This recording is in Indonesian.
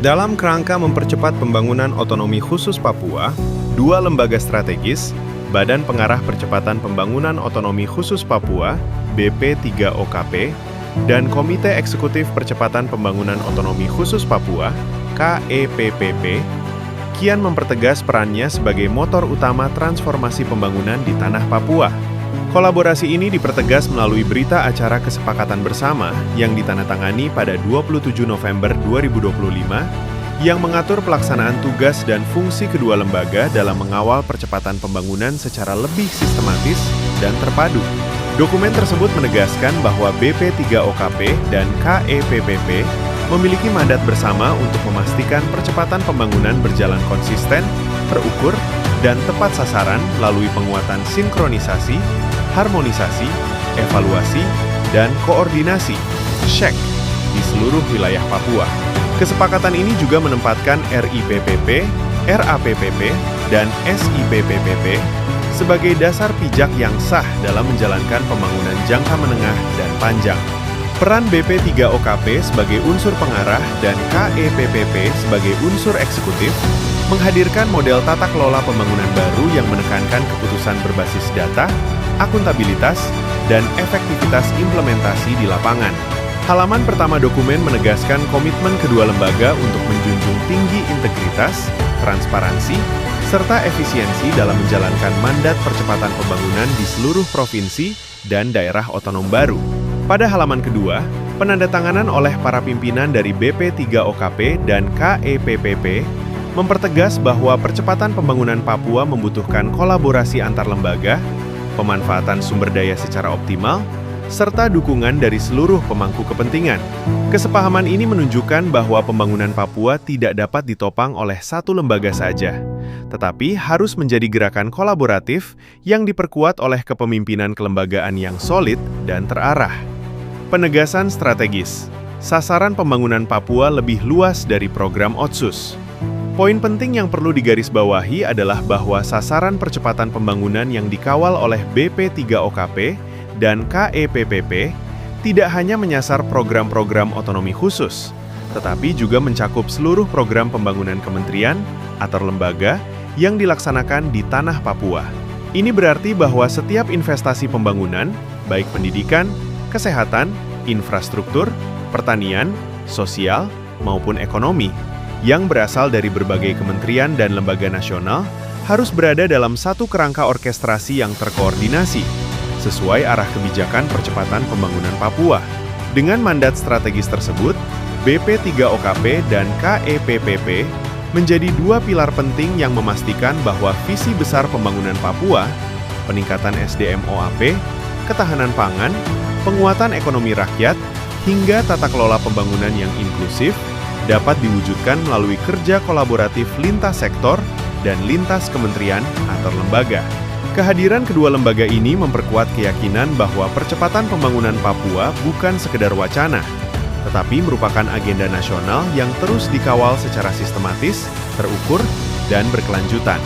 Dalam kerangka mempercepat pembangunan otonomi khusus Papua, dua lembaga strategis, Badan Pengarah Percepatan Pembangunan Otonomi Khusus Papua (BP3OKP) dan Komite Eksekutif Percepatan Pembangunan Otonomi Khusus Papua (KEPPP) kian mempertegas perannya sebagai motor utama transformasi pembangunan di tanah Papua. Kolaborasi ini dipertegas melalui berita acara kesepakatan bersama yang ditandatangani pada 27 November 2025 yang mengatur pelaksanaan tugas dan fungsi kedua lembaga dalam mengawal percepatan pembangunan secara lebih sistematis dan terpadu. Dokumen tersebut menegaskan bahwa BP3OKP dan KEPPP memiliki mandat bersama untuk memastikan percepatan pembangunan berjalan konsisten, terukur, dan tepat sasaran melalui penguatan sinkronisasi, harmonisasi, evaluasi, dan koordinasi (SHEK) di seluruh wilayah Papua. Kesepakatan ini juga menempatkan RIPPP, RAPPP, dan SIPPPP sebagai dasar pijak yang sah dalam menjalankan pembangunan jangka menengah dan panjang. Peran BP3OKP sebagai unsur pengarah dan KEPPP sebagai unsur eksekutif menghadirkan model tata kelola pembangunan baru yang menekankan keputusan berbasis data, akuntabilitas, dan efektivitas implementasi di lapangan. Halaman pertama dokumen menegaskan komitmen kedua lembaga untuk menjunjung tinggi integritas, transparansi, serta efisiensi dalam menjalankan mandat percepatan pembangunan di seluruh provinsi dan daerah otonom baru. Pada halaman kedua, penandatanganan oleh para pimpinan dari BP3OKP dan KEPPP mempertegas bahwa percepatan pembangunan Papua membutuhkan kolaborasi antar lembaga, pemanfaatan sumber daya secara optimal, serta dukungan dari seluruh pemangku kepentingan. Kesepahaman ini menunjukkan bahwa pembangunan Papua tidak dapat ditopang oleh satu lembaga saja, tetapi harus menjadi gerakan kolaboratif yang diperkuat oleh kepemimpinan kelembagaan yang solid dan terarah. Penegasan strategis. Sasaran pembangunan Papua lebih luas dari program Otsus. Poin penting yang perlu digarisbawahi adalah bahwa sasaran percepatan pembangunan yang dikawal oleh BP3OKP dan KEPPP tidak hanya menyasar program-program otonomi khusus, tetapi juga mencakup seluruh program pembangunan kementerian atau lembaga yang dilaksanakan di tanah Papua. Ini berarti bahwa setiap investasi pembangunan, baik pendidikan, kesehatan, infrastruktur, pertanian, sosial, maupun ekonomi, yang berasal dari berbagai kementerian dan lembaga nasional harus berada dalam satu kerangka orkestrasi yang terkoordinasi, sesuai arah kebijakan percepatan pembangunan Papua. Dengan mandat strategis tersebut, BP3OKP dan KEPPP menjadi dua pilar penting yang memastikan bahwa visi besar pembangunan Papua, peningkatan SDM OAP, ketahanan pangan, penguatan ekonomi rakyat, hingga tata kelola pembangunan yang inklusif dapat diwujudkan melalui kerja kolaboratif lintas sektor dan lintas kementerian atau lembaga. Kehadiran kedua lembaga ini memperkuat keyakinan bahwa percepatan pembangunan Papua bukan sekedar wacana, tetapi merupakan agenda nasional yang terus dikawal secara sistematis, terukur, dan berkelanjutan.